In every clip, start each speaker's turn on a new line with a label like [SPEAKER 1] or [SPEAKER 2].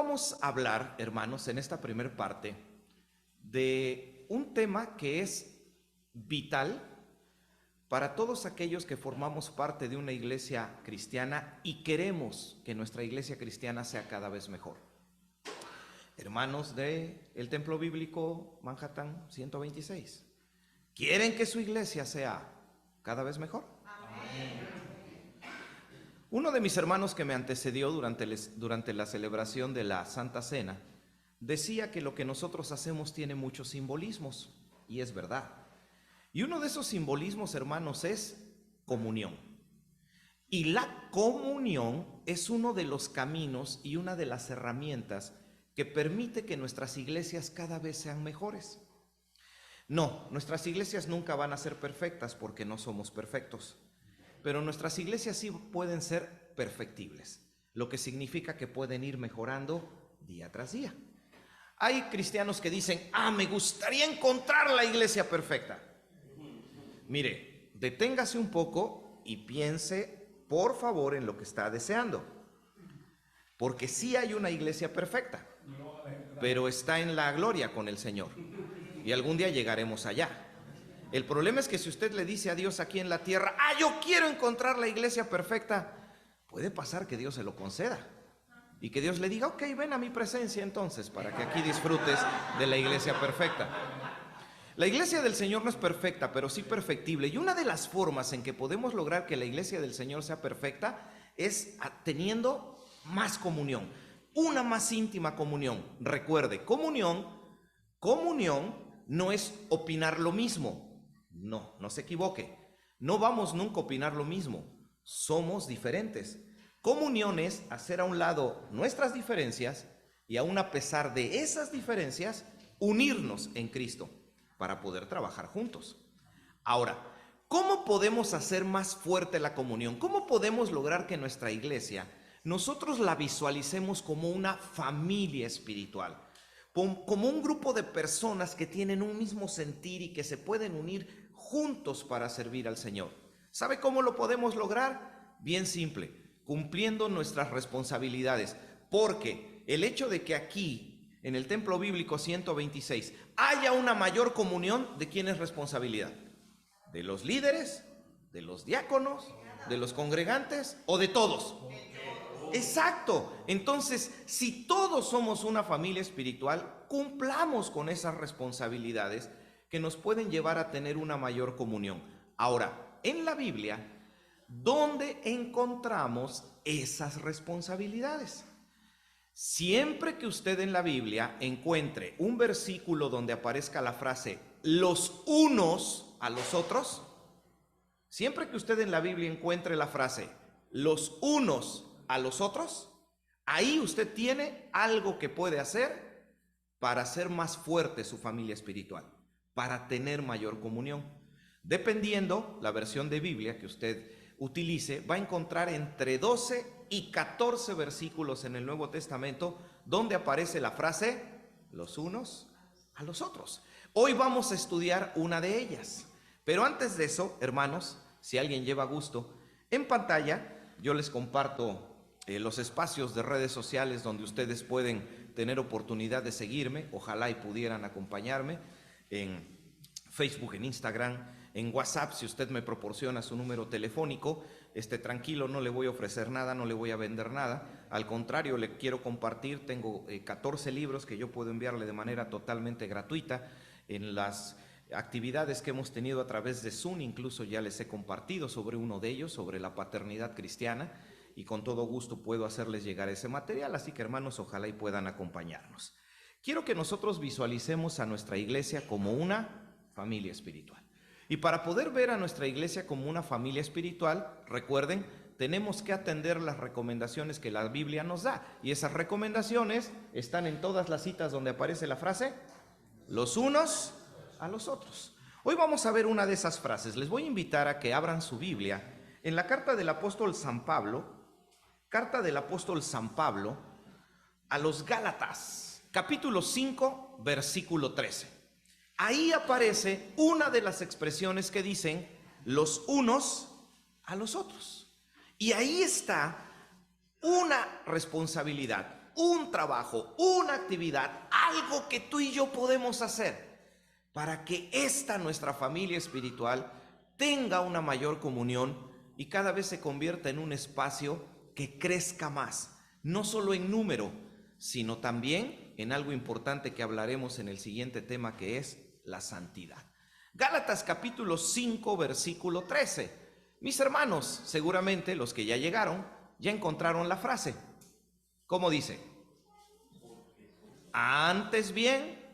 [SPEAKER 1] vamos a hablar, hermanos, en esta primera parte, de un tema que es vital para todos aquellos que formamos parte de una iglesia cristiana y queremos que nuestra iglesia cristiana sea cada vez mejor. Hermanos del Templo Bíblico Manhattan 126, ¿quieren que su iglesia sea cada vez mejor? Amén. Uno de mis hermanos que me antecedió durante la celebración de la Santa Cena decía que lo que nosotros hacemos tiene muchos simbolismos, y es verdad. Y uno de esos simbolismos, hermanos, es comunión. Y la comunión es uno de los caminos y una de las herramientas que permite que nuestras iglesias cada vez sean mejores. No, nuestras iglesias nunca van a ser perfectas porque no somos perfectos, pero nuestras iglesias sí pueden ser perfectibles, lo que significa que pueden ir mejorando día tras día. Hay cristianos que dicen, me gustaría encontrar la iglesia perfecta. Mire, deténgase un poco y piense, por favor, en lo que está deseando. Porque sí hay una iglesia perfecta, pero está en la gloria con el Señor. Y algún día llegaremos allá. El problema es que si usted le dice a Dios aquí en la tierra, yo quiero encontrar la iglesia perfecta, puede pasar que Dios se lo conceda. Y que Dios le diga, ok, ven a mi presencia entonces, para que aquí disfrutes de la iglesia perfecta. La iglesia del Señor no es perfecta, pero sí perfectible. Y una de las formas en que podemos lograr que la iglesia del Señor sea perfecta es teniendo más comunión, una más íntima comunión. Recuerde, comunión no es opinar lo mismo. No se equivoque. No vamos nunca a opinar lo mismo. Somos diferentes. Comunión es hacer a un lado nuestras diferencias y aún a pesar de esas diferencias, unirnos en Cristo para poder trabajar juntos. Ahora, ¿cómo podemos hacer más fuerte la comunión? ¿Cómo podemos lograr que nuestra iglesia, nosotros la visualicemos como una familia espiritual? Como un grupo de personas que tienen un mismo sentir y que se pueden unir juntos para servir al Señor. ¿Sabe cómo lo podemos lograr? Bien simple, cumpliendo nuestras responsabilidades. Porque el hecho de que aquí, en el Templo Bíblico 126, haya una mayor comunión, ¿de quién es responsabilidad? ¿De los líderes? ¿De los diáconos? ¿De los congregantes? ¿O de todos? Exacto. Entonces, si todos somos una familia espiritual, cumplamos con esas responsabilidades que nos pueden llevar a tener una mayor comunión. Ahora, en la Biblia, ¿dónde encontramos esas responsabilidades? Siempre que usted en la Biblia encuentre un versículo donde aparezca la frase los unos a los otros, siempre que usted en la Biblia encuentre la frase los unos a los otros, ahí usted tiene algo que puede hacer para hacer más fuerte su familia espiritual, para tener mayor comunión. Dependiendo la versión de Biblia que usted utilice, va a encontrar entre 12 y 14 versículos en el Nuevo Testamento donde aparece la frase los unos a los otros. Hoy vamos a estudiar una de ellas, pero antes de eso, hermanos, si alguien lleva gusto, en pantalla yo les comparto los espacios de redes sociales donde ustedes pueden tener oportunidad de seguirme. Ojalá y pudieran acompañarme en Facebook, en Instagram, en WhatsApp. Si usted me proporciona su número telefónico, tranquilo, no le voy a ofrecer nada, no le voy a vender nada. Al contrario, le quiero compartir, tengo 14 libros que yo puedo enviarle de manera totalmente gratuita. En las actividades que hemos tenido a través de Zoom, incluso ya les he compartido sobre uno de ellos, sobre la paternidad cristiana, y con todo gusto puedo hacerles llegar ese material, así que hermanos, ojalá y puedan acompañarnos. Quiero que nosotros visualicemos a nuestra iglesia como una familia espiritual. Y para poder ver a nuestra iglesia como una familia espiritual, recuerden, tenemos que atender las recomendaciones que la Biblia nos da. Y esas recomendaciones están en todas las citas donde aparece la frase los unos a los otros. Hoy vamos a ver una de esas frases. Les voy a invitar a que abran su Biblia en la carta del apóstol San Pablo, a los Gálatas, capítulo 5, versículo 13. Ahí aparece una de las expresiones que dicen los unos a los otros. Y ahí está una responsabilidad, un trabajo, una actividad, algo que tú y yo podemos hacer para que esta nuestra familia espiritual tenga una mayor comunión y cada vez se convierta en un espacio que crezca más, no solo en número, sino también en algo importante que hablaremos en el siguiente tema, que es la santidad. Gálatas capítulo 5, versículo 13. Mis hermanos, seguramente los que ya llegaron, ya encontraron la frase. ¿Cómo dice? Antes bien,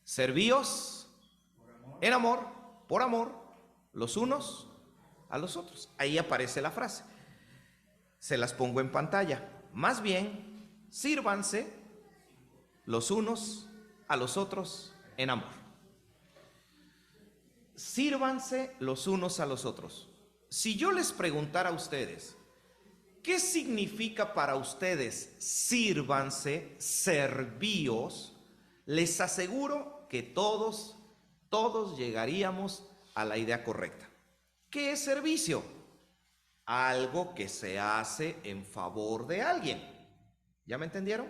[SPEAKER 1] servíos en amor, por amor, los unos a los otros. Ahí aparece la frase. Se las pongo en pantalla. Más bien, sírvanse los unos a los otros en amor. Sírvanse los unos a los otros. Si yo les preguntara a ustedes, ¿qué significa para ustedes sírvanse, servíos? Les aseguro que todos llegaríamos a la idea correcta. ¿Qué es servicio? Algo que se hace en favor de alguien. ¿Ya me entendieron?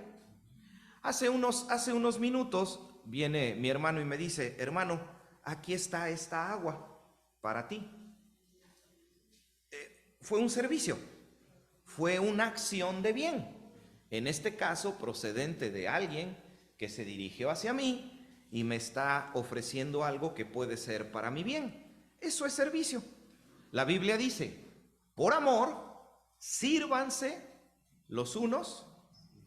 [SPEAKER 1] Hace unos minutos viene mi hermano y me dice, hermano, aquí está esta agua para ti. Fue un servicio, fue una acción de bien. En este caso, procedente de alguien que se dirigió hacia mí y me está ofreciendo algo que puede ser para mi bien. Eso es servicio. La Biblia dice, por amor, sírvanse los unos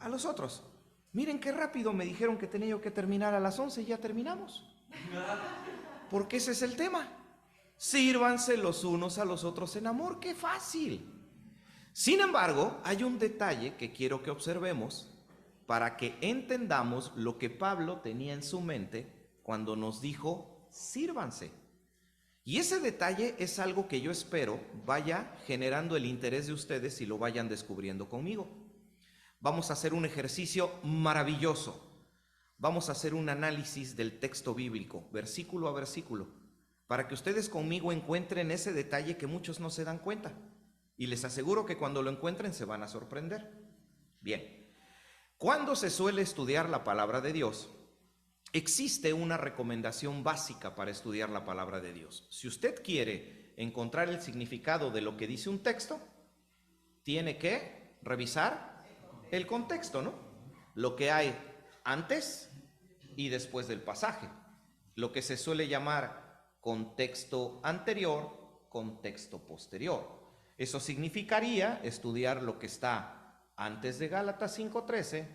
[SPEAKER 1] a los otros. Miren qué rápido me dijeron que tenía yo que terminar a las 11 y ya terminamos. Porque ese es el tema. Sírvanse los unos a los otros en amor. ¡Qué fácil! Sin embargo, hay un detalle que quiero que observemos para que entendamos lo que Pablo tenía en su mente cuando nos dijo, sírvanse. Y ese detalle es algo que yo espero vaya generando el interés de ustedes y lo vayan descubriendo conmigo. Vamos a hacer un ejercicio maravilloso. Vamos a hacer un análisis del texto bíblico, versículo a versículo, para que ustedes conmigo encuentren ese detalle que muchos no se dan cuenta. Y les aseguro que cuando lo encuentren se van a sorprender. Bien, cuando se suele estudiar la palabra de Dios, existe una recomendación básica para estudiar la palabra de Dios. Si usted quiere encontrar el significado de lo que dice un texto, tiene que revisar el contexto, ¿no? Lo que hay antes y después del pasaje. Lo que se suele llamar contexto anterior, contexto posterior. Eso significaría estudiar lo que está antes de Gálatas 5:13,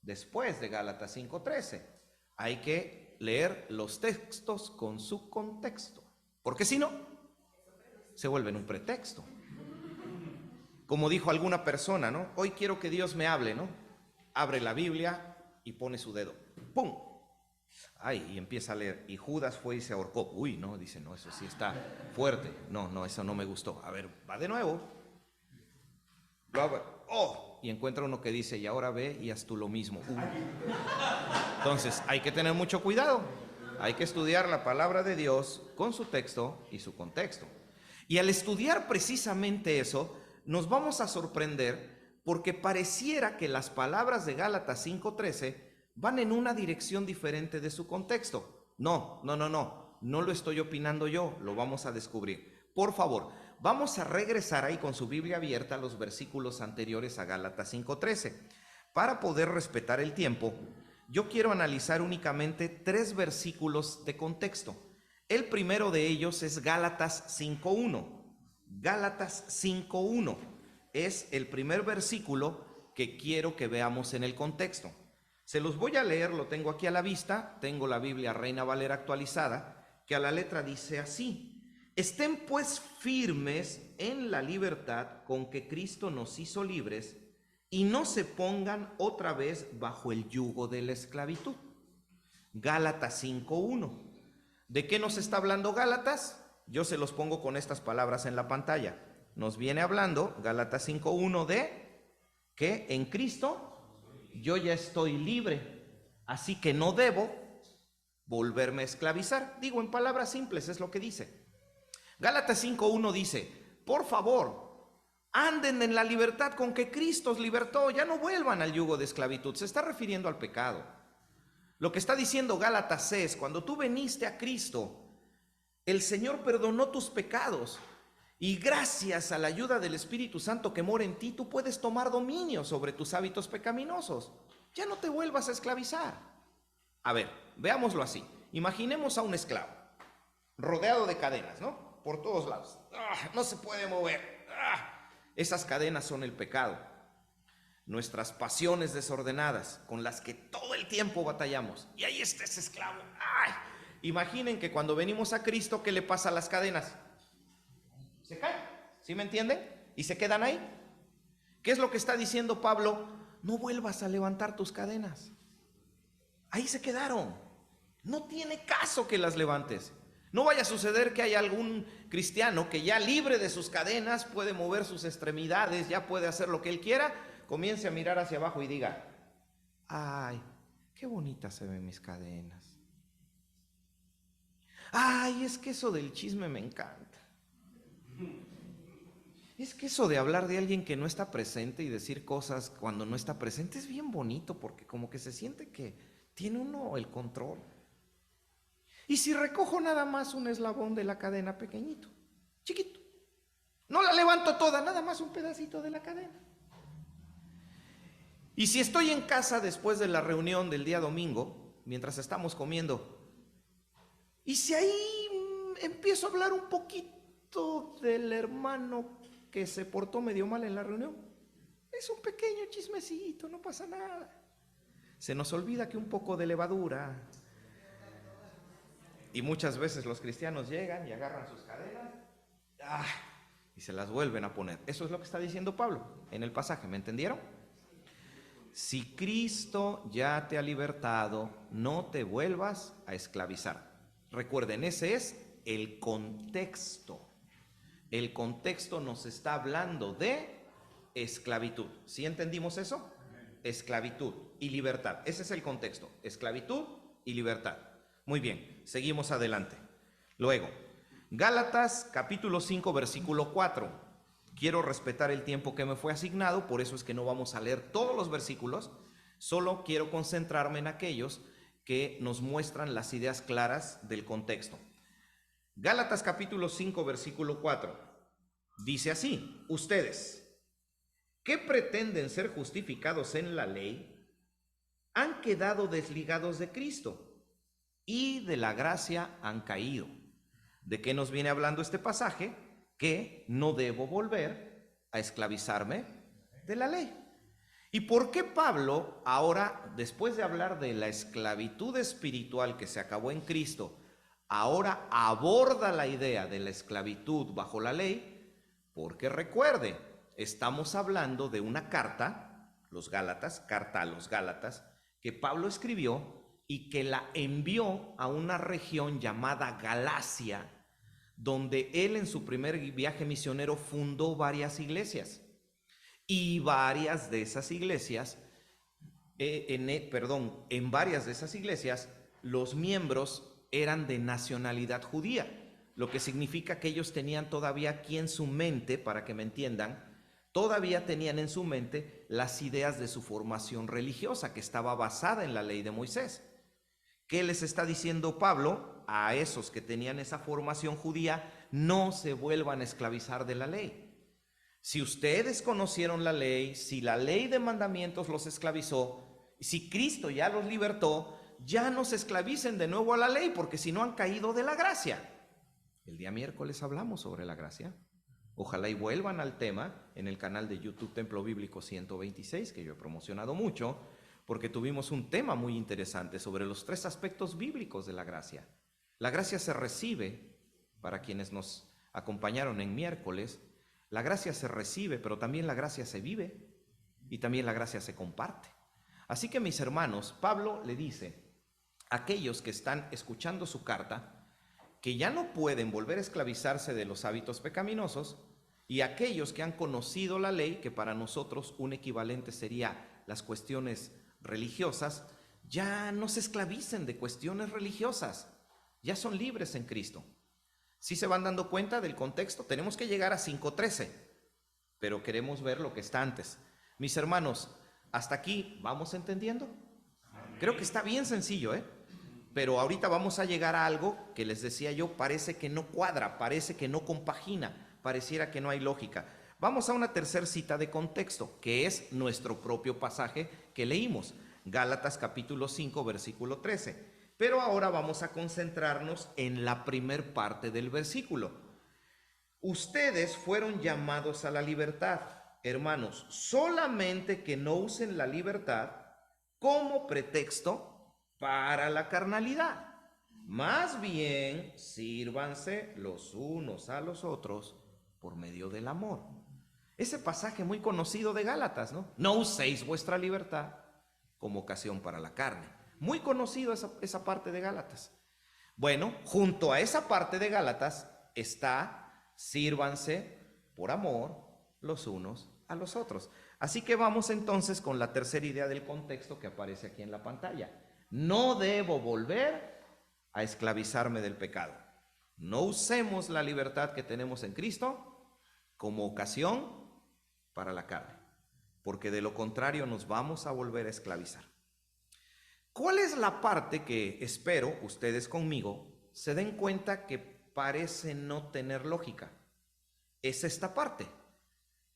[SPEAKER 1] después de Gálatas 5:13. Hay que leer los textos con su contexto, porque si no, se vuelven un pretexto. Como dijo alguna persona, ¿no? Hoy quiero que Dios me hable, ¿no? Abre la Biblia y pone su dedo. ¡Pum! Ay, y empieza a leer. Y Judas fue y se ahorcó. Uy, no, dice, no, eso sí está fuerte. No, eso no me gustó. A ver, va de nuevo. ¡Oh! Y encuentra uno que dice, y ahora ve y haz tú lo mismo. Entonces, hay que tener mucho cuidado. Hay que estudiar la palabra de Dios con su texto y su contexto. Y al estudiar precisamente eso, nos vamos a sorprender porque pareciera que las palabras de Gálatas 5:13 van en una dirección diferente de su contexto. No lo estoy opinando yo, lo vamos a descubrir. Por favor, vamos a regresar ahí con su Biblia abierta a los versículos anteriores a Gálatas 5:13. Para poder respetar el tiempo, yo quiero analizar únicamente 3 versículos de contexto. El primero de ellos es Gálatas 5:1. Gálatas 5:1 es el primer versículo que quiero que veamos en el contexto. Se los voy a leer, lo tengo aquí a la vista, tengo la Biblia Reina Valera actualizada, que a la letra dice así: estén pues firmes en la libertad con que Cristo nos hizo libres y no se pongan otra vez bajo el yugo de la esclavitud. Gálatas 5:1. ¿De qué nos está hablando Gálatas? Yo se los pongo con estas palabras en la pantalla. Nos viene hablando Gálatas 5:1 de que en Cristo yo ya estoy libre, así que no debo volverme a esclavizar. Digo, en palabras simples es lo que dice. Gálatas 5:1 dice: por favor, Anden en la libertad con que Cristo os libertó. Ya no vuelvan al yugo de esclavitud. Se está refiriendo al pecado. Lo que está diciendo Gálatas es, cuando tú viniste a Cristo, el Señor perdonó tus pecados. Y gracias a la ayuda del Espíritu Santo que mora en ti, tú puedes tomar dominio sobre tus hábitos pecaminosos. Ya no te vuelvas a esclavizar. A ver, veámoslo así. Imaginemos a un esclavo, rodeado de cadenas, ¿no? Por todos lados. No se puede mover. Esas cadenas son el pecado. Nuestras pasiones desordenadas, con las que todo el tiempo batallamos. Y ahí está ese esclavo. Imaginen que cuando venimos a Cristo, ¿qué le pasa a las cadenas? Se caen, ¿sí me entienden? Y se quedan ahí. ¿Qué es lo que está diciendo Pablo? No vuelvas a levantar tus cadenas. Ahí se quedaron. No tiene caso que las levantes. No vaya a suceder que haya algún cristiano que ya libre de sus cadenas puede mover sus extremidades, ya puede hacer lo que él quiera, comience a mirar hacia abajo y diga: ay, qué bonitas se ven mis cadenas. Ay, es que eso del chisme me encanta. Es que eso de hablar de alguien que no está presente y decir cosas cuando no está presente es bien bonito, porque como que se siente que tiene uno el control. Y si recojo nada más un eslabón de la cadena pequeñito, chiquito, no la levanto toda, nada más un pedacito de la cadena. Y si estoy en casa después de la reunión del día domingo, mientras estamos comiendo, y si ahí empiezo a hablar un poquito del hermano que se portó medio mal en la reunión, es un pequeño chismecito, no pasa nada. Se nos olvida que un poco de levadura. Y muchas veces los cristianos llegan y agarran sus cadenas y se las vuelven a poner. Eso es lo que está diciendo Pablo en el pasaje, ¿me entendieron? Si Cristo ya te ha libertado, no te vuelvas a esclavizar. Recuerden, ese es el contexto. El contexto nos está hablando de esclavitud. ¿Sí entendimos eso? Esclavitud y libertad. Ese es el contexto. Esclavitud y libertad. Muy bien, seguimos adelante. Luego, Gálatas capítulo 5, versículo 4. Quiero respetar el tiempo que me fue asignado, por eso es que no vamos a leer todos los versículos, solo quiero concentrarme en aquellos que nos muestran las ideas claras del contexto. Gálatas capítulo 5, versículo 4. Dice así: ustedes, que pretenden ser justificados en la ley, han quedado desligados de Cristo y de la gracia han caído. ¿De qué nos viene hablando este pasaje? Que no debo volver a esclavizarme de la ley. ¿Y por qué Pablo ahora, después de hablar de la esclavitud espiritual que se acabó en Cristo, ahora aborda la idea de la esclavitud bajo la ley? Porque recuerde, estamos hablando de una carta, carta a los Gálatas, que Pablo escribió y que la envió a una región llamada Galacia, donde él en su primer viaje misionero fundó varias iglesias. Y varias de esas iglesias, en varias de esas iglesias, los miembros eran de nacionalidad judía, lo que significa que ellos tenían todavía aquí en su mente, para que me entiendan, todavía tenían en su mente las ideas de su formación religiosa, que estaba basada en la ley de Moisés. ¿Qué les está diciendo Pablo a esos que tenían esa formación judía? No se vuelvan a esclavizar de la ley. Si ustedes conocieron la ley, si la ley de mandamientos los esclavizó, si Cristo ya los libertó, ya no se esclavicen de nuevo a la ley, porque si no han caído de la gracia. El día miércoles hablamos sobre la gracia. Ojalá y vuelvan al tema en el canal de YouTube Templo Bíblico 126, que yo he promocionado mucho, porque tuvimos un tema muy interesante sobre los 3 aspectos bíblicos de la gracia. La gracia se recibe, para quienes nos acompañaron en miércoles, la gracia se recibe, pero también la gracia se vive y también la gracia se comparte. Así que, mis hermanos, Pablo le dice a aquellos que están escuchando su carta que ya no pueden volver a esclavizarse de los hábitos pecaminosos, y aquellos que han conocido la ley, que para nosotros un equivalente sería las cuestiones religiosas, ya no se esclavicen de cuestiones religiosas, ya son libres en Cristo. Si se van dando cuenta del contexto, tenemos que llegar a 5:13, pero queremos ver lo que está antes. Mis hermanos, ¿hasta aquí vamos entendiendo? Creo que está bien sencillo, pero ahorita vamos a llegar a algo que les decía yo, parece que no cuadra, parece que no compagina, pareciera que no hay lógica. Vamos a una tercera cita de contexto, que es nuestro propio pasaje que leímos, Gálatas capítulo 5, versículo 13. Pero ahora vamos a concentrarnos en la primer parte del versículo. Ustedes fueron llamados a la libertad, hermanos, solamente que no usen la libertad como pretexto para la carnalidad. Más bien, sírvanse los unos a los otros por medio del amor. Ese pasaje muy conocido de Gálatas, ¿no? No uséis vuestra libertad como ocasión para la carne. Muy conocido esa parte de Gálatas. Bueno, junto a esa parte de Gálatas está: sírvanse por amor los unos a los otros. Así que vamos entonces con la tercera idea del contexto que aparece aquí en la pantalla. No debo volver a esclavizarme del pecado. No usemos la libertad que tenemos en Cristo como ocasión para la carne, porque de lo contrario nos vamos a volver a esclavizar. ¿Cuál es la parte que espero ustedes conmigo se den cuenta que parece no tener lógica? Es esta parte.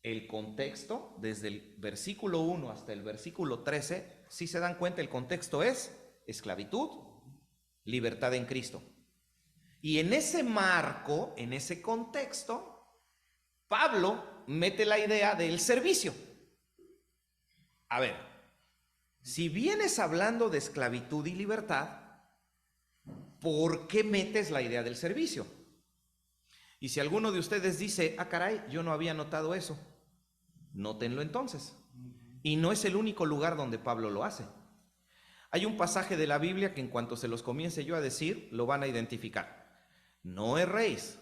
[SPEAKER 1] El contexto, desde el versículo 1 hasta el versículo 13, si se dan cuenta, el contexto es esclavitud, libertad en Cristo. Y en ese marco, en ese contexto, Pablo mete la idea del servicio. A ver, si vienes hablando de esclavitud y libertad, ¿por qué metes la idea del servicio? Y si alguno de ustedes dice: ah, caray, yo no había notado eso, nótenlo entonces. Y no es el único lugar donde Pablo lo hace. Hay un pasaje de la Biblia que en cuanto se los comience yo a decir, lo van a identificar. No erréis,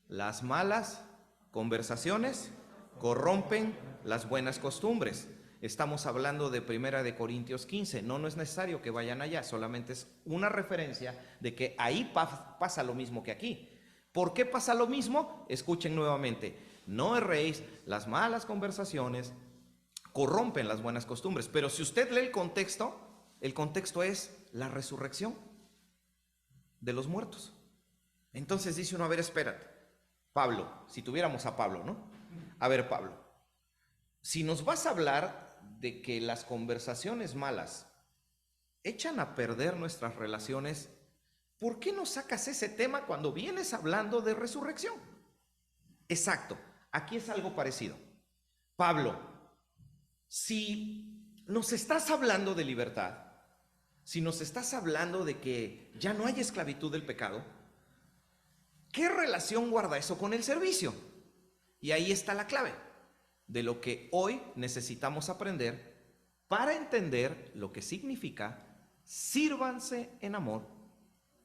[SPEAKER 1] las malas conversaciones corrompen las buenas costumbres. Estamos hablando de 1 Corintios 15. No es necesario que vayan allá, solamente es una referencia de que ahí pasa lo mismo que aquí. ¿Por qué pasa lo mismo? Escuchen nuevamente. No erréis, las malas conversaciones corrompen las buenas costumbres. Pero si usted lee el contexto es la resurrección de los muertos. Entonces dice uno: a ver, espérate, Pablo, si tuviéramos a Pablo, ¿no? A ver, Pablo, si nos vas a hablar de que las conversaciones malas echan a perder nuestras relaciones, ¿por qué no sacas ese tema cuando vienes hablando de resurrección? Exacto, aquí es algo parecido. Pablo, si nos estás hablando de libertad, si nos estás hablando de que ya no hay esclavitud del pecado, ¿qué relación guarda eso con el servicio? Y ahí está la clave de lo que hoy necesitamos aprender para entender lo que significa sírvanse en amor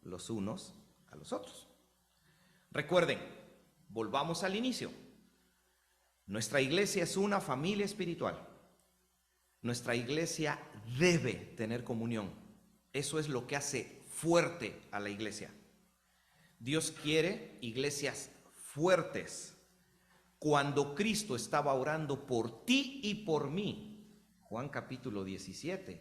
[SPEAKER 1] los unos a los otros. Recuerden, volvamos al inicio. Nuestra iglesia es una familia espiritual. Nuestra iglesia debe tener comunión. Eso es lo que hace fuerte a la iglesia. Dios quiere iglesias fuertes. Cuando Cristo estaba orando por ti y por mí, Juan capítulo 17,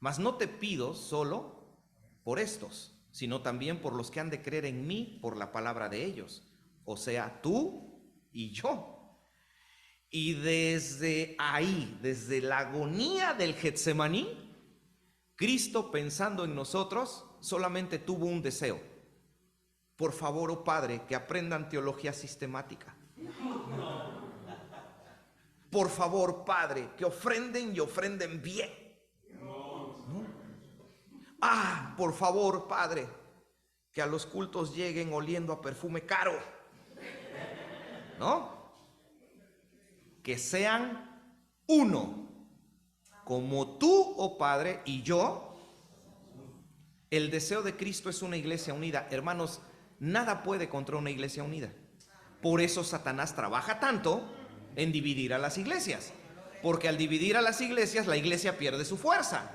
[SPEAKER 1] mas no te pido solo por estos, sino también por los que han de creer en mí por la palabra de ellos, o sea, tú y yo. Y desde ahí, desde la agonía del Getsemaní, Cristo, pensando en nosotros, solamente tuvo un deseo: por favor, oh Padre, que aprendan teología sistemática. Por favor, Padre, que ofrenden y ofrenden bien. ¿No? Ah, por favor, Padre, que a los cultos lleguen oliendo a perfume caro. ¿No? Que sean uno, como tú, oh Padre, y yo. El deseo de Cristo es una iglesia unida. Hermanos, nada puede contra una iglesia unida. Por eso Satanás trabaja tanto en dividir a las iglesias, porque al dividir a las iglesias, la iglesia pierde su fuerza.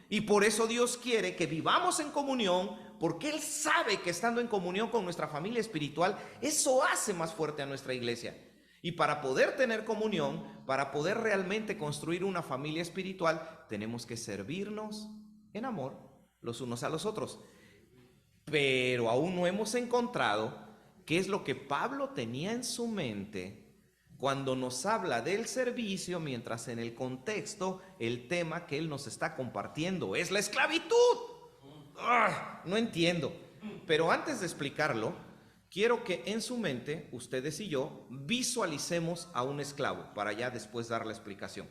[SPEAKER 1] Y por eso Dios quiere que vivamos en comunión, porque Él sabe que estando en comunión con nuestra familia espiritual, eso hace más fuerte a nuestra iglesia. Y para poder tener comunión, para poder realmente construir una familia espiritual, tenemos que servirnos en amor los unos a los otros. Pero aún no hemos encontrado qué es lo que Pablo tenía en su mente cuando nos habla del servicio, mientras en el contexto el tema que él nos está compartiendo es la esclavitud. No entiendo. Pero antes de explicarlo, quiero que en su mente, ustedes y yo, visualicemos a un esclavo para ya después dar la explicación.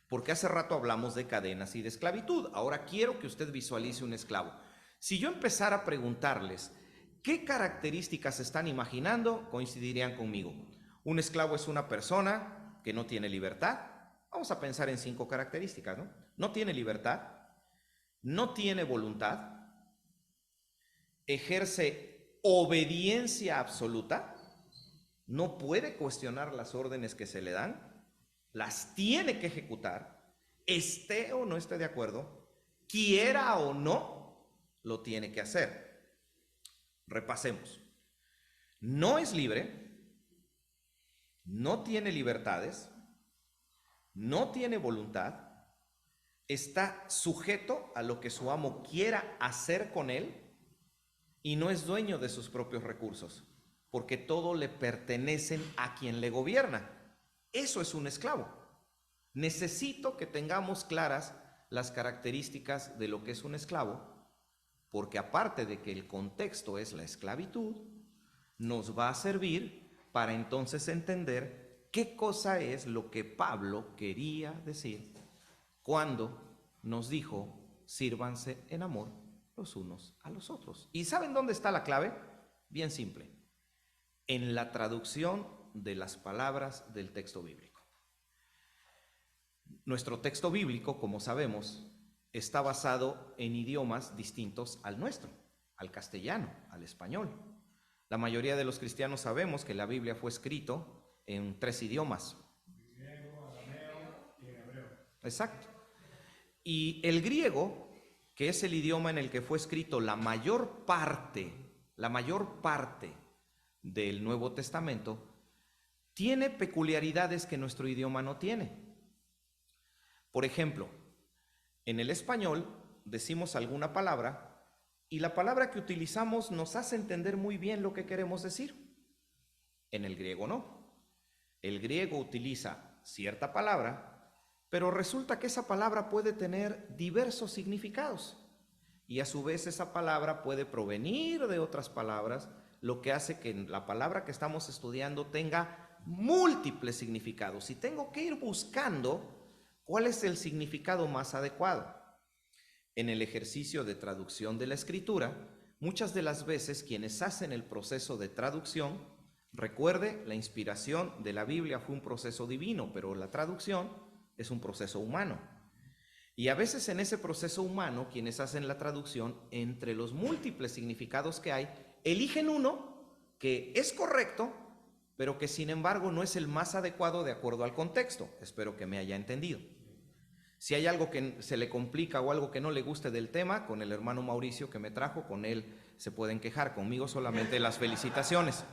[SPEAKER 1] Porque hace rato hablamos de cadenas y de esclavitud. Ahora quiero que usted visualice un esclavo. Si yo empezara a preguntarles qué características están imaginando, coincidirían conmigo. Un esclavo es una persona que no tiene libertad. Vamos a pensar en 5 características, ¿no? No tiene libertad, no tiene voluntad, ejerce obediencia absoluta, no puede cuestionar las órdenes que se le dan, las tiene que ejecutar, esté o no esté de acuerdo, quiera o no, lo tiene que hacer. Repasemos. No es libre, no tiene libertades, no tiene voluntad, está sujeto a lo que su amo quiera hacer con él y no es dueño de sus propios recursos, porque todo le pertenecen a quien le gobierna. Eso es un esclavo. Necesito que tengamos claras las características de lo que es un esclavo, porque aparte de que el contexto es la esclavitud, nos va a servir para entonces entender qué cosa es lo que Pablo quería decir cuando nos dijo, sírvanse en amor los unos a los otros. ¿Y saben dónde está la clave? Bien simple, en la traducción de las palabras del texto bíblico. Nuestro texto bíblico, como sabemos, está basado en idiomas distintos al nuestro, al castellano, al español. La mayoría de los cristianos sabemos que la Biblia fue escrito en 3 idiomas. Griego, arameo y hebreo. Exacto. Y el griego, que es el idioma en el que fue escrito la mayor parte del Nuevo Testamento, tiene peculiaridades que nuestro idioma no tiene. Por ejemplo, en el español decimos alguna palabra y la palabra que utilizamos nos hace entender muy bien lo que queremos decir. En el griego no. El griego utiliza cierta palabra, pero resulta que esa palabra puede tener diversos significados y a su vez esa palabra puede provenir de otras palabras, lo que hace que la palabra que estamos estudiando tenga múltiples significados y tengo que ir buscando cuál es el significado más adecuado. En el ejercicio de traducción de la escritura, muchas de las veces quienes hacen el proceso de traducción, recuerde, la inspiración de la Biblia fue un proceso divino, pero la traducción es un proceso humano. Y a veces en ese proceso humano, quienes hacen la traducción, entre los múltiples significados que hay, eligen uno que es correcto, pero que sin embargo no es el más adecuado de acuerdo al contexto. Espero que me haya entendido. Si hay algo que se le complica o algo que no le guste del tema, con el hermano Mauricio que me trajo, con él se pueden quejar, conmigo solamente las felicitaciones.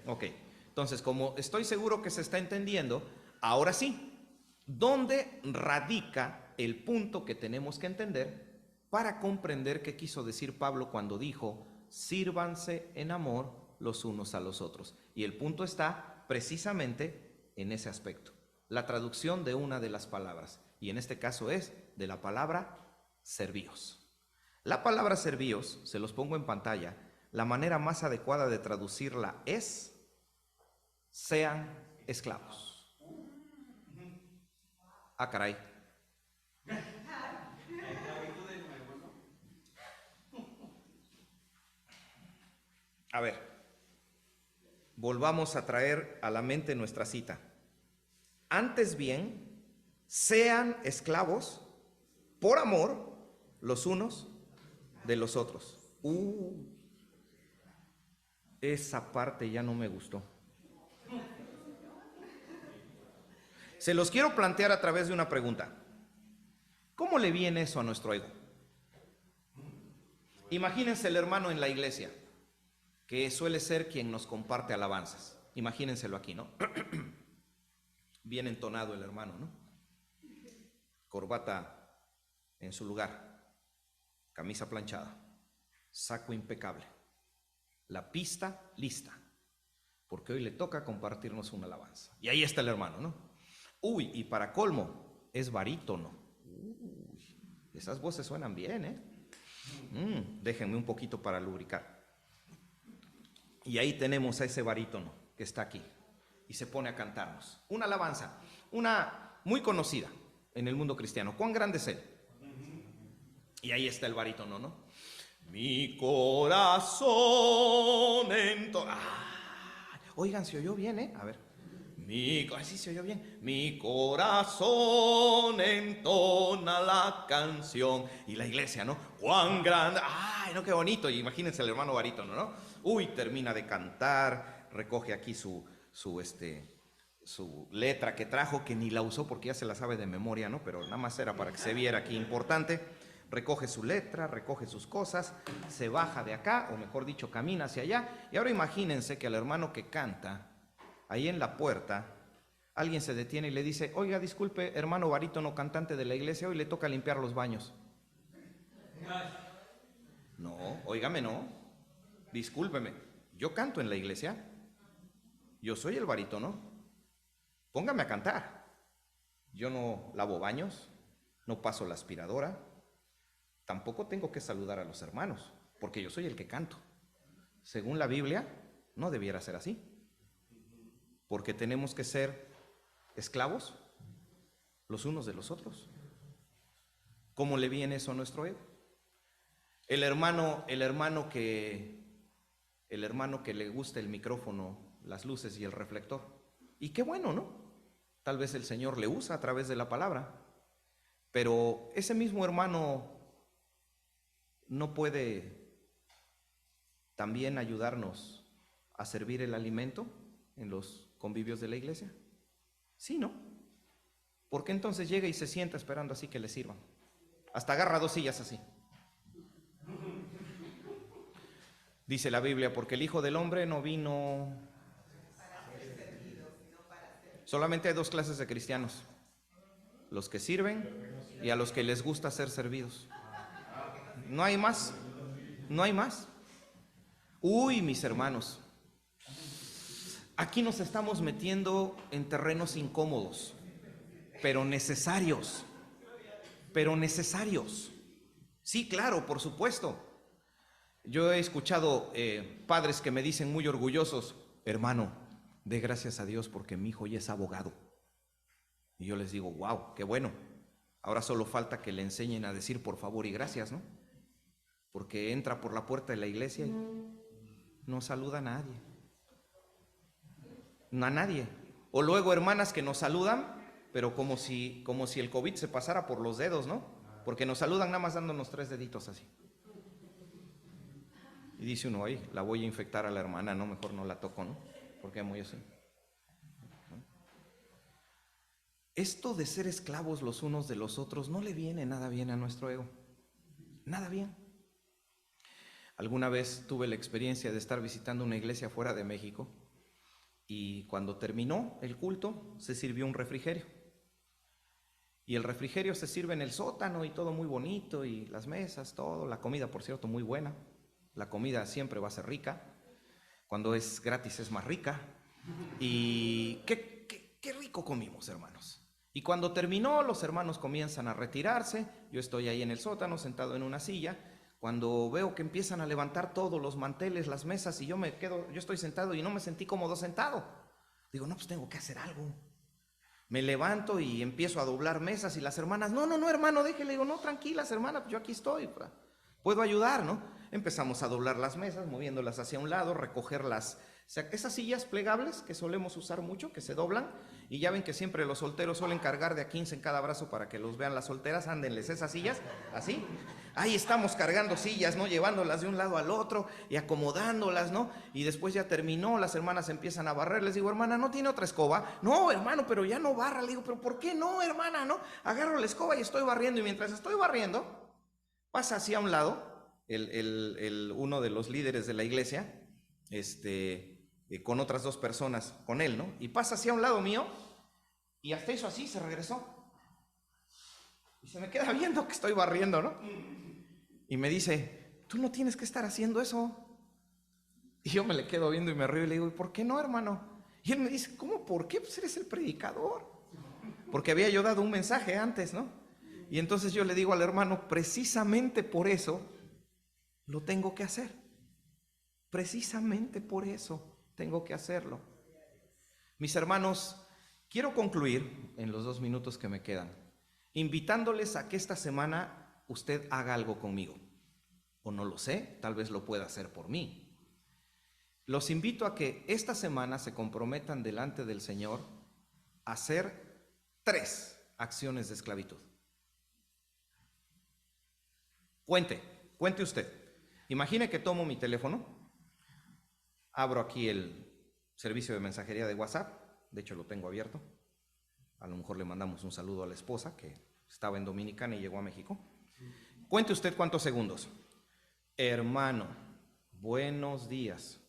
[SPEAKER 1] Ok, entonces como estoy seguro que se está entendiendo, ahora sí, ¿dónde radica el punto que tenemos que entender para comprender qué quiso decir Pablo cuando dijo, sírvanse en amor los unos a los otros? Y el punto está precisamente en ese aspecto, la traducción de una de las palabras. Y en este caso es de la palabra servíos. La palabra servíos, se los pongo en pantalla, la manera más adecuada de traducirla es sean esclavos. Ah, caray. A ver, volvamos a traer a la mente nuestra cita. Antes bien, sean esclavos por amor los unos de los otros. Esa parte ya no me gustó. Se los quiero plantear a través de una pregunta. ¿Cómo le viene eso a nuestro ego? Imagínense el hermano en la iglesia, que suele ser quien nos comparte alabanzas. Imagínenselo aquí, ¿no? Bien entonado el hermano, ¿no? Corbata en su lugar, camisa planchada, saco impecable, la pista lista, porque hoy le toca compartirnos una alabanza. Y ahí está el hermano, ¿no? Uy, y para colmo, es barítono. Uy, esas voces suenan bien, ¿eh? Déjenme un poquito para lubricar. Y ahí tenemos a ese barítono que está aquí y se pone a cantarnos una alabanza, una muy conocida en el mundo cristiano. ¿Cuán grande es él? Y ahí está el barítono, ¿no? Mi corazón oigan, se oyó bien, ¿eh? A ver. Sí se oyó bien. Mi corazón entona la canción. Y la iglesia, ¿no? Cuán grande. Ay, no, qué bonito. Y imagínense el hermano barítono, ¿no? Uy, termina de cantar, recoge aquí su letra que trajo, que ni la usó porque ya se la sabe de memoria, ¿no? Pero nada más era para que se viera aquí importante. Recoge su letra, recoge sus cosas, se baja de acá, o mejor dicho, camina hacia allá. Y ahora imagínense que al hermano que canta, ahí en la puerta, alguien se detiene y le dice: oiga, disculpe, hermano barítono cantante de la iglesia, hoy le toca limpiar los baños. No, óigame, no. Discúlpeme, yo canto en la iglesia. Yo soy el barítono. Póngame a cantar. Yo no lavo baños, no paso la aspiradora. Tampoco tengo que saludar a los hermanos, porque yo soy el que canto. Según la Biblia, no debiera ser así, porque tenemos que ser esclavos los unos de los otros. ¿Cómo le viene eso a nuestro ego? El hermano que le gusta el micrófono, las luces y el reflector. Y qué bueno, ¿no? Tal vez el Señor le usa a través de la palabra, pero ese mismo hermano no puede también ayudarnos a servir el alimento en los convivios de la iglesia. Sí, ¿no? Porque entonces llega y se sienta esperando así que le sirvan. Hasta agarra 2 sillas así. Dice la Biblia: porque el Hijo del Hombre no vino. Solamente hay 2 clases de cristianos: los que sirven y a los que les gusta ser servidos. No hay más, no hay más. Uy, mis hermanos, aquí nos estamos metiendo en terrenos incómodos, pero necesarios. Sí, claro, por supuesto. Yo he escuchado padres que me dicen muy orgullosos: hermano, dé gracias a Dios porque mi hijo ya es abogado. Y yo les digo: wow, qué bueno. Ahora solo falta que le enseñen a decir por favor y gracias, ¿no? Porque entra por la puerta de la iglesia y no saluda a nadie. No a nadie. O luego hermanas que nos saludan, pero como si el COVID se pasara por los dedos, ¿no? Porque nos saludan nada más dándonos 3 deditos así. Y dice uno: ay, la voy a infectar a la hermana, no, mejor no la toco, ¿no? Porque muy así. Esto de ser esclavos los unos de los otros no le viene nada bien a nuestro ego. Nada bien. Alguna vez tuve la experiencia de estar visitando una iglesia fuera de México y cuando terminó el culto se sirvió un refrigerio. Y el refrigerio se sirve en el sótano y todo muy bonito y las mesas, todo, la comida, por cierto, muy buena. La comida siempre va a ser rica. Cuando es gratis es más rica. Y qué rico comimos, hermanos. Y cuando terminó, los hermanos comienzan a retirarse. Yo estoy ahí en el sótano sentado en una silla. Cuando veo que empiezan a levantar todos los manteles, las mesas, y yo estoy sentado y no me sentí cómodo sentado. Digo: no, pues tengo que hacer algo. Me levanto y empiezo a doblar mesas y las hermanas: no, hermano, déjele. Digo: no, tranquilas, hermana, pues yo aquí estoy, puedo ayudar, ¿no? Empezamos a doblar las mesas, moviéndolas hacia un lado, recogerlas. O sea, esas sillas plegables que solemos usar mucho, que se doblan, y ya ven que siempre los solteros suelen cargar de a 15 en cada brazo para que los vean las solteras. Ándenles esas sillas, así. Ahí estamos cargando sillas, ¿no? Llevándolas de un lado al otro y acomodándolas, ¿no? Y después ya terminó, las hermanas empiezan a barrer. Les digo: hermana, ¿no tiene otra escoba? No, hermano, pero ya no barra. Le digo: pero ¿por qué no, hermana? No, agarro la escoba y estoy barriendo. Y mientras estoy barriendo, pasa hacia un lado uno de los líderes de la iglesia, con otras 2 personas, con él, ¿no? Y pasa así a un lado mío y hasta hizo así, se regresó. Y se me queda viendo que estoy barriendo, ¿no? Y me dice, tú no tienes que estar haciendo eso. Y yo me le quedo viendo y me río y le digo, ¿y por qué no, hermano? Y él me dice, ¿cómo por qué? Pues eres el predicador. Porque había yo dado un mensaje antes, ¿no? Y entonces yo le digo al hermano, precisamente por eso lo tengo que hacer. Precisamente por eso tengo que hacerlo. Mis hermanos, quiero concluir en los 2 minutos que me quedan, invitándoles a que esta semana usted haga algo conmigo. O no lo sé, tal vez lo pueda hacer por mí. Los invito a que esta semana se comprometan delante del Señor a hacer 3 acciones de esclavitud. Cuente usted. Imagine que tomo mi teléfono, abro aquí el servicio de mensajería de WhatsApp, de hecho lo tengo abierto. A lo mejor le mandamos un saludo a la esposa que estaba en Dominicana y llegó a México. Cuente usted cuántos segundos. Hermano, buenos días.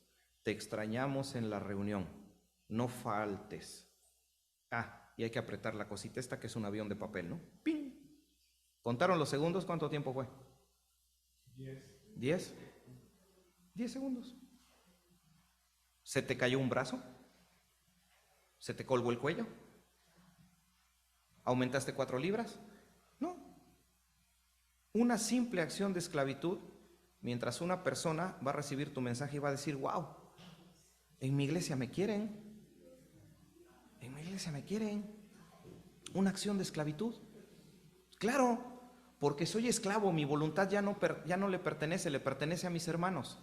[SPEAKER 1] Te extrañamos en la reunión. No faltes. Y hay que apretar la cosita esta que es un avión de papel, ¿no? ¡Ping! ¿Contaron los segundos? ¿Cuánto tiempo fue? 10. 10 segundos. ¿Se te cayó un brazo? ¿Se te colgó el cuello? ¿Aumentaste 4 libras? No. Una simple acción de esclavitud, mientras una persona va a recibir tu mensaje y va a decir, wow, en mi iglesia me quieren. En mi iglesia me quieren. Una acción de esclavitud. Claro, porque soy esclavo, mi voluntad ya no le pertenece a mis hermanos.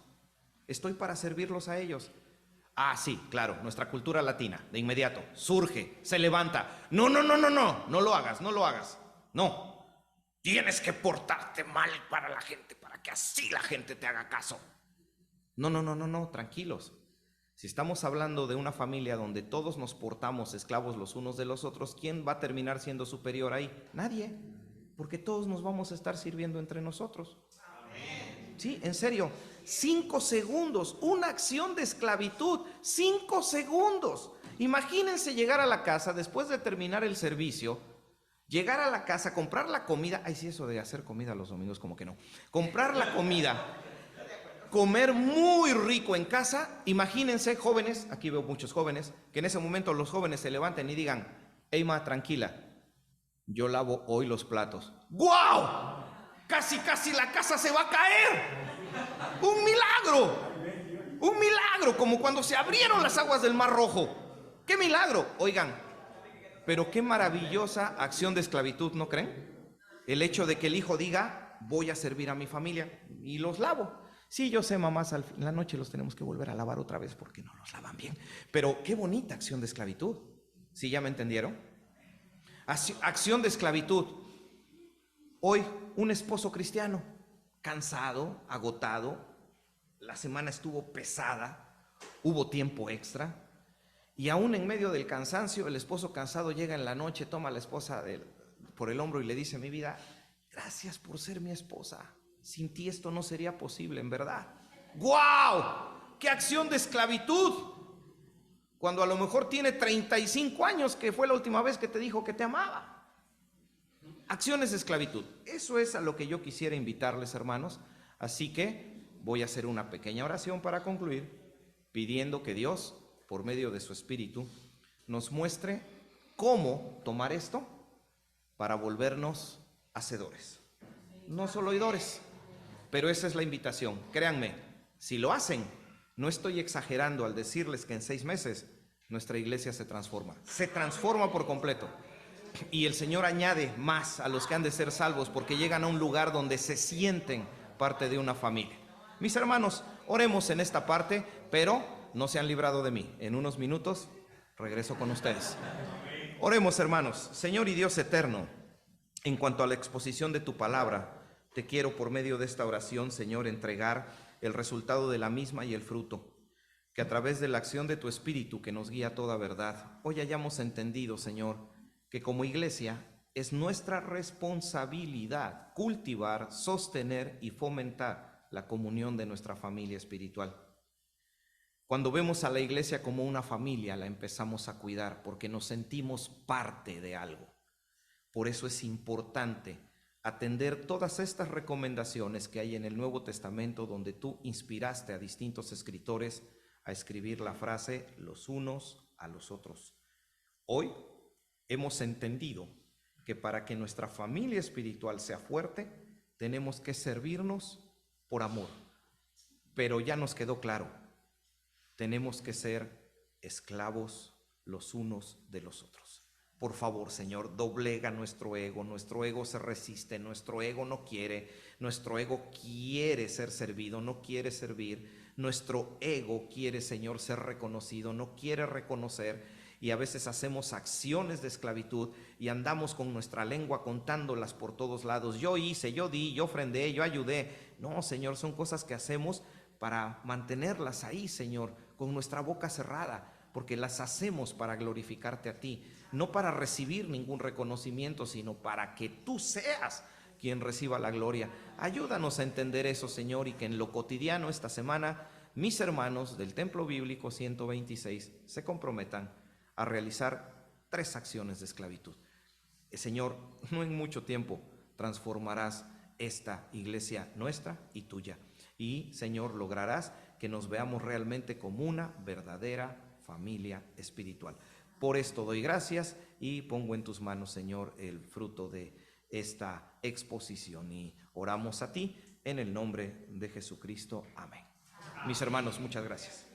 [SPEAKER 1] Estoy para servirlos a ellos. Sí, claro, nuestra cultura latina, de inmediato, surge, se levanta. No lo hagas. No, tienes que portarte mal para la gente, para que así la gente te haga caso. No, tranquilos. Si estamos hablando de una familia donde todos nos portamos esclavos los unos de los otros, ¿quién va a terminar siendo superior ahí? Nadie, porque todos nos vamos a estar sirviendo entre nosotros. Sí, en serio, 5 segundos, una acción de esclavitud, 5 segundos. Imagínense llegar a la casa después de terminar el servicio, llegar a la casa, comprar la comida. Sí, eso de hacer comida los domingos como que no. Comprar la comida, comer muy rico en casa. Imagínense, jóvenes, aquí veo muchos jóvenes, que en ese momento los jóvenes se levanten y digan, hey ma, tranquila, yo lavo hoy los platos. ¡Guau! Casi la casa se va a caer. Un milagro, como cuando se abrieron las aguas del Mar Rojo. ¡Qué milagro! Oigan, pero qué maravillosa acción de esclavitud, ¿no creen? El hecho de que el hijo diga, voy a servir a mi familia y los lavo. Sí, yo sé, mamás, en la noche los tenemos que volver a lavar otra vez porque no los lavan bien. Pero qué bonita acción de esclavitud. ¿Sí ya me entendieron? Acción de esclavitud. Hoy, un esposo cristiano, cansado, agotado, la semana estuvo pesada, hubo tiempo extra, y aún en medio del cansancio, el esposo cansado llega en la noche, toma a la esposa por el hombro y le dice, mi vida, gracias por ser mi esposa, sin ti esto no sería posible, en verdad. ¡Guau! ¡Qué acción de esclavitud! Cuando a lo mejor tiene 35 años, que fue la última vez que te dijo que te amaba. Acciones de esclavitud. Eso es a lo que yo quisiera invitarles, hermanos. Así que voy a hacer una pequeña oración para concluir, pidiendo que Dios, por medio de su Espíritu, nos muestre cómo tomar esto para volvernos hacedores. No solo oidores, pero esa es la invitación. Créanme, si lo hacen, no estoy exagerando al decirles que en 6 meses nuestra iglesia se transforma por completo. Y el Señor añade más a los que han de ser salvos porque llegan a un lugar donde se sienten parte de una familia. Mis hermanos, oremos en esta parte, pero no se han librado de mí. En unos minutos regreso con ustedes. Oremos, hermanos. Señor y Dios eterno, en cuanto a la exposición de tu palabra, te quiero por medio de esta oración, Señor, entregar el resultado de la misma y el fruto. Que a través de la acción de tu Espíritu que nos guía a toda verdad, hoy hayamos entendido, Señor, que como iglesia es nuestra responsabilidad cultivar, sostener y fomentar la comunión de nuestra familia espiritual. Cuando vemos a la iglesia como una familia, la empezamos a cuidar porque nos sentimos parte de algo. Por eso es importante atender todas estas recomendaciones que hay en el Nuevo Testamento, donde tú inspiraste a distintos escritores a escribir la frase los unos a los otros. Hoy hemos entendido que para que nuestra familia espiritual sea fuerte, tenemos que servirnos por amor. Pero ya nos quedó claro, tenemos que ser esclavos los unos de los otros. Por favor, Señor, doblega nuestro ego se resiste, nuestro ego no quiere, nuestro ego quiere ser servido, no quiere servir, nuestro ego quiere, Señor, ser reconocido, no quiere reconocer, y a veces hacemos acciones de esclavitud y andamos con nuestra lengua contándolas por todos lados. Yo hice, yo di, yo ofrendé, yo ayudé. No, Señor, son cosas que hacemos para mantenerlas ahí, Señor, con nuestra boca cerrada, porque las hacemos para glorificarte a ti, no para recibir ningún reconocimiento, sino para que tú seas quien reciba la gloria. Ayúdanos a entender eso, Señor, y que en lo cotidiano esta semana mis hermanos del Templo Bíblico 126 se comprometan a realizar 3 acciones de esclavitud. Señor, no en mucho tiempo transformarás esta iglesia nuestra y tuya. Y, Señor, lograrás que nos veamos realmente como una verdadera familia espiritual. Por esto doy gracias y pongo en tus manos, Señor, el fruto de esta exposición. Y oramos a ti en el nombre de Jesucristo. Amén. Mis hermanos, muchas gracias.